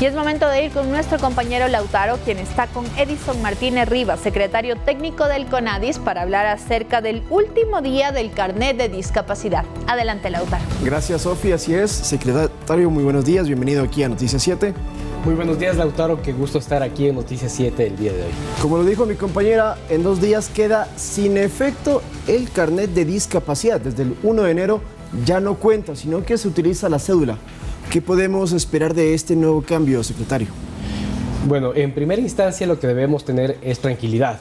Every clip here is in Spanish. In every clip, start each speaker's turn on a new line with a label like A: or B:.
A: Y es momento de ir con nuestro compañero Lautaro, quien está con Edison Martínez Rivas, secretario técnico del CONADIS, para hablar acerca del último día del carnet de discapacidad. Adelante, Lautaro.
B: Gracias, Sofía. Así es, secretario, muy buenos días. Bienvenido aquí a Noticias 7.
C: Muy buenos días, Lautaro. Qué gusto estar aquí en Noticias 7 el día de hoy.
B: Como lo dijo mi compañera, en 2 días queda sin efecto el carnet de discapacidad. Desde el 1 de enero ya no cuenta, sino que se utiliza la cédula. ¿Qué podemos esperar de este nuevo cambio, secretario?
C: Bueno, en primera instancia lo que debemos tener es tranquilidad.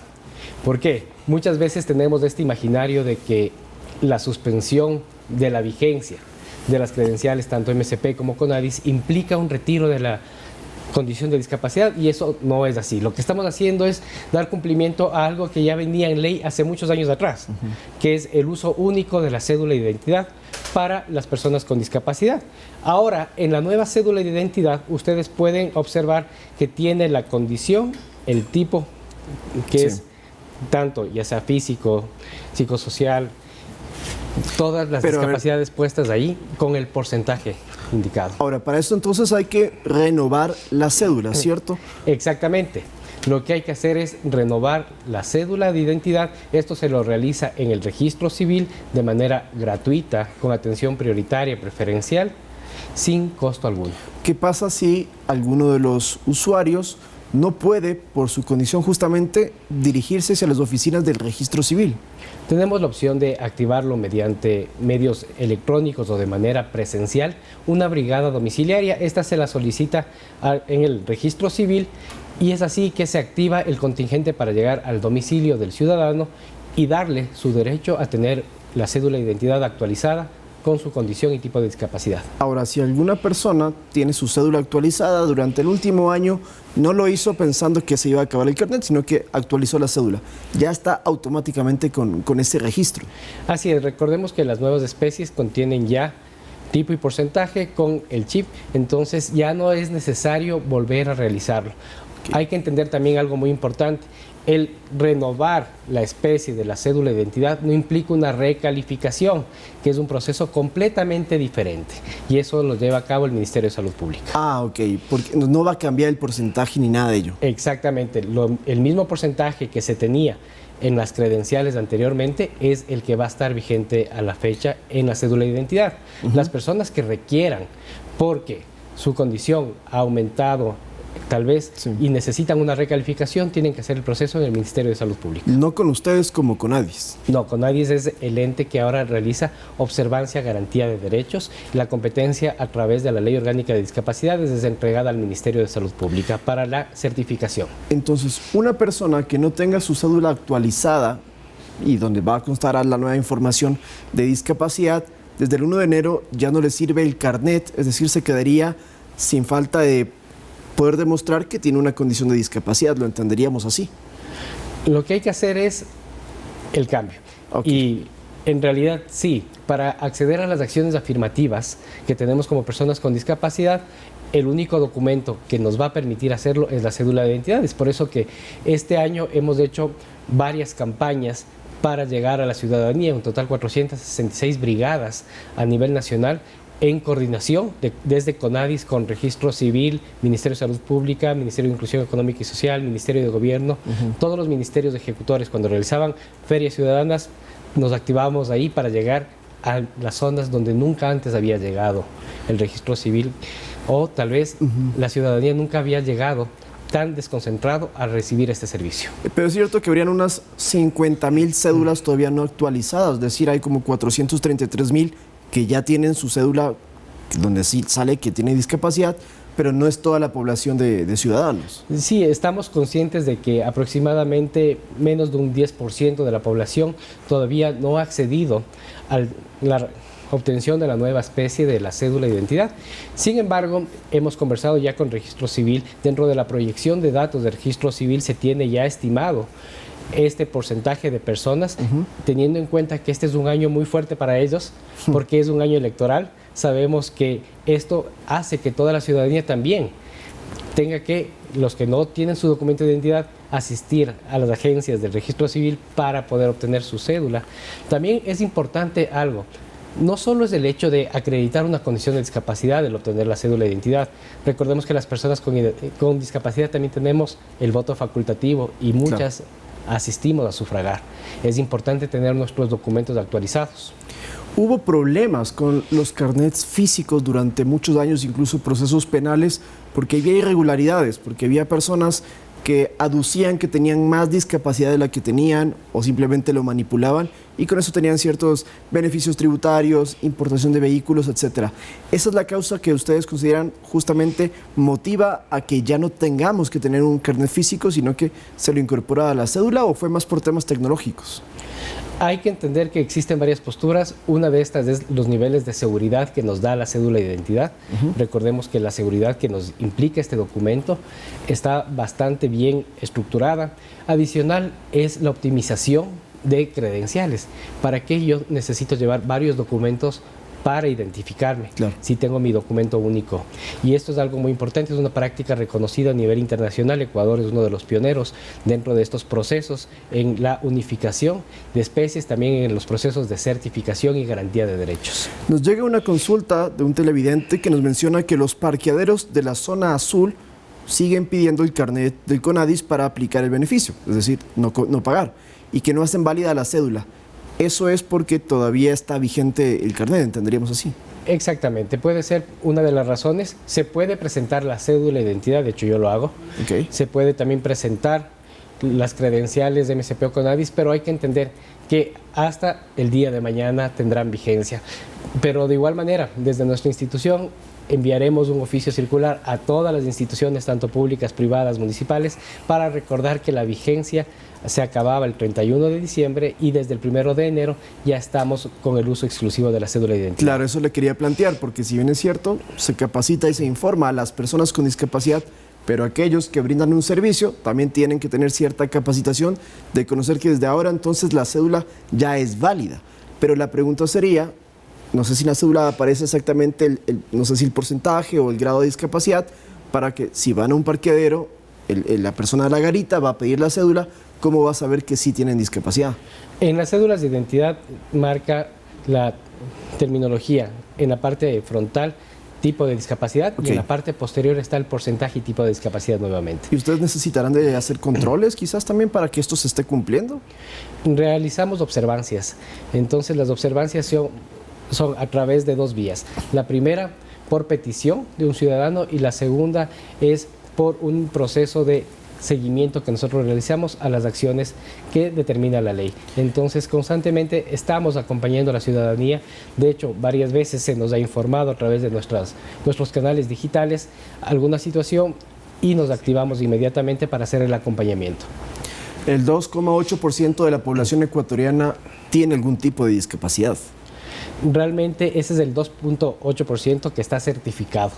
C: ¿Por qué? Muchas veces tenemos este imaginario de que la suspensión de la vigencia de las credenciales, tanto MSP como CONADIS, implica un retiro de la condición de discapacidad, y eso no es así. Lo que estamos haciendo es dar cumplimiento a algo que ya venía en ley hace muchos años atrás, que es el uso único de la cédula de identidad para las personas con discapacidad. Ahora, en la nueva cédula de identidad, ustedes pueden observar que tiene la condición, el tipo, que es tanto, ya sea físico, psicosocial, todas las discapacidades puestas ahí con el porcentaje indicado.
B: Ahora, para esto entonces hay que renovar la cédula, ¿cierto?
C: Exactamente. Lo que hay que hacer es renovar la cédula de identidad. Esto se lo realiza en el registro civil de manera gratuita, con atención prioritaria, preferencial, sin costo alguno.
B: ¿Qué pasa si alguno de los usuarios no puede, por su condición justamente, dirigirse hacia las oficinas del registro civil?
C: Tenemos la opción de activarlo mediante medios electrónicos o de manera presencial, una brigada domiciliaria. Esta se la solicita en el registro civil y es así que se activa el contingente para llegar al domicilio del ciudadano y darle su derecho a tener la cédula de identidad actualizada con su condición y tipo de discapacidad.
B: Ahora, si alguna persona tiene su cédula actualizada durante el último año, no lo hizo pensando que se iba a acabar el carnet, sino que actualizó la cédula, ya está automáticamente con ese registro.
C: Así es, recordemos que las nuevas especies contienen ya tipo y porcentaje con el chip, entonces ya no es necesario volver a realizarlo. Okay. Hay que entender también algo muy importante. El renovar la especie de la cédula de identidad no implica una recalificación, que es un proceso completamente diferente, y eso lo lleva a cabo el Ministerio de Salud Pública.
B: Ah, ok, porque no va a cambiar el porcentaje ni nada de ello.
C: Exactamente, el mismo porcentaje que se tenía en las credenciales anteriormente es el que va a estar vigente a la fecha en la cédula de identidad. Las personas que requieran, porque su condición ha aumentado tal vez, y necesitan una recalificación, tienen que hacer el proceso en el Ministerio de Salud Pública.
B: No con ustedes como CONADIS.
C: No, CONADIS es el ente que ahora realiza observancia, garantía de derechos. La competencia a través de la Ley Orgánica de Discapacidades es entregada al Ministerio de Salud Pública para la certificación.
B: Entonces, una persona que no tenga su cédula actualizada y donde va a constar la nueva información de discapacidad, desde el 1 de enero ya no le sirve el carnet, es decir, se quedaría sin falta de poder demostrar que tiene una condición de discapacidad, lo entenderíamos así.
C: Lo que hay que hacer es el cambio. Okay. Y en realidad sí, para acceder a las acciones afirmativas que tenemos como personas con discapacidad, el único documento que nos va a permitir hacerlo es la cédula de identidad. Es por eso que este año hemos hecho varias campañas para llegar a la ciudadanía, un total 466 brigadas a nivel nacional, en coordinación desde CONADIS con Registro Civil, Ministerio de Salud Pública, Ministerio de Inclusión Económica y Social, Ministerio de Gobierno, todos los ministerios ejecutores. Cuando realizaban ferias ciudadanas, nos activábamos ahí para llegar a las zonas donde nunca antes había llegado el Registro Civil, o tal vez la ciudadanía nunca había llegado tan desconcentrado a recibir este servicio. Pero
B: es cierto que habrían unas 50.000 cédulas todavía no actualizadas, es decir, hay como 433.000 que ya tienen su cédula donde sí sale que tiene discapacidad, pero no es toda la población de ciudadanos.
C: Sí, estamos conscientes de que aproximadamente menos de un 10% de la población todavía no ha accedido a la obtención de la nueva especie de la cédula de identidad. Sin embargo, hemos conversado ya con Registro Civil. Dentro de la proyección de datos de Registro Civil se tiene ya estimado este porcentaje de personas, teniendo en cuenta que este es un año muy fuerte para ellos, porque es un año electoral. Sabemos que esto hace que toda la ciudadanía también tenga que, los que no tienen su documento de identidad, asistir a las agencias del Registro Civil para poder obtener su cédula. También es importante algo, no solo es el hecho de acreditar una condición de discapacidad, el obtener la cédula de identidad. Recordemos que las personas con discapacidad también tenemos el voto facultativo y muchas asistimos a sufragar. Es importante tener nuestros documentos actualizados.
B: Hubo problemas con los carnets físicos durante muchos años, incluso procesos penales, porque había irregularidades, porque había personas que aducían que tenían más discapacidad de la que tenían o simplemente lo manipulaban y con eso tenían ciertos beneficios tributarios, importación de vehículos, etc. ¿Esa es la causa que ustedes consideran justamente motiva a que ya no tengamos que tener un carnet físico, sino que se lo incorpora a la cédula, o fue más por temas tecnológicos?
C: Hay que entender que existen varias posturas. Una de estas es los niveles de seguridad que nos da la cédula de identidad. Recordemos que la seguridad que nos implica este documento está bastante bien estructurada. Adicional es la optimización de credenciales. Para que yo necesito llevar varios documentos para identificarme, si tengo mi documento único. Y esto es algo muy importante, es una práctica reconocida a nivel internacional. Ecuador es uno de los pioneros dentro de estos procesos en la unificación de especies, también en los procesos de certificación y garantía de derechos.
B: Nos llega una consulta de un televidente que nos menciona que los parqueaderos de la zona azul siguen pidiendo el carnet del CONADIS para aplicar el beneficio, es decir, no pagar, y que no hacen válida la cédula. Eso es porque todavía está vigente el carnet, entenderíamos así.
C: Exactamente, puede ser una de las razones. Se puede presentar la cédula de identidad, de hecho yo lo hago. Se puede también presentar las credenciales de MSP o CONADIS, pero hay que entender que hasta el día de mañana tendrán vigencia. Pero de igual manera, desde nuestra institución enviaremos un oficio circular a todas las instituciones, tanto públicas, privadas, municipales, para recordar que la vigencia se acababa el 31 de diciembre y desde el 1 de enero ya estamos con el uso exclusivo de la cédula de identidad.
B: Claro, eso le quería plantear, porque si bien es cierto, se capacita y se informa a las personas con discapacidad, pero aquellos que brindan un servicio también tienen que tener cierta capacitación de conocer que desde ahora entonces la cédula ya es válida. Pero la pregunta sería, no sé si en la cédula aparece exactamente no sé si el porcentaje o el grado de discapacidad, para que si van a un parqueadero, la persona de la garita va a pedir la cédula, ¿cómo va a saber que sí tienen discapacidad?
C: En las cédulas de identidad marca la terminología, en la parte frontal, tipo de discapacidad, y en la parte posterior está el porcentaje y tipo de discapacidad nuevamente.
B: ¿Y ustedes necesitarán de hacer controles quizás también para que esto se esté cumpliendo?
C: Realizamos observancias, entonces las observancias son a través de dos vías. La primera, por petición de un ciudadano, y la segunda es por un proceso de seguimiento que nosotros realizamos a las acciones que determina la ley. Entonces, constantemente estamos acompañando a la ciudadanía. De hecho, varias veces se nos ha informado a través de nuestros canales digitales alguna situación y nos activamos inmediatamente para hacer el acompañamiento.
B: El 2,8% de la población ecuatoriana tiene algún tipo de discapacidad.
C: Realmente ese es el 2,8% que está certificado.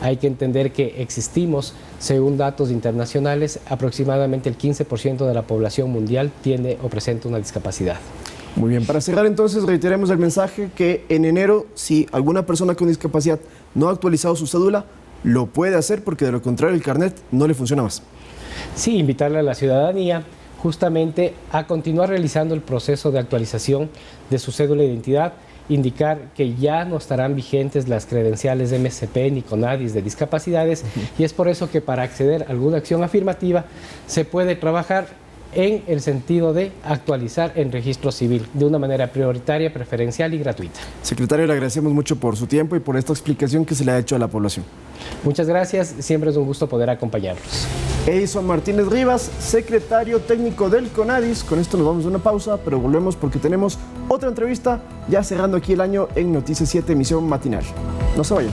C: Hay que entender que existimos, según datos internacionales, aproximadamente el 15% de la población mundial tiene o presenta una discapacidad.
B: Muy bien, para cerrar entonces reiteremos el mensaje que en enero, si alguna persona con discapacidad no ha actualizado su cédula, lo puede hacer, porque de lo contrario el carnet no le funciona más.
C: Sí, invitarle a la ciudadanía justamente a continuar realizando el proceso de actualización de su cédula de identidad, indicar que ya no estarán vigentes las credenciales de MSP ni CONADIS de discapacidades, y es por eso que para acceder a alguna acción afirmativa se puede trabajar en el sentido de actualizar en registro civil de una manera prioritaria, preferencial y gratuita.
B: Secretario, le agradecemos mucho por su tiempo y por esta explicación que se le ha hecho a la población.
C: Muchas gracias, siempre es un gusto poder acompañarlos.
B: Edison Martínez Rivas, secretario técnico del CONADIS. Con esto nos vamos a una pausa, pero volvemos porque tenemos otra entrevista ya cerrando aquí el año en Noticias 7, emisión matinal. No se vayan.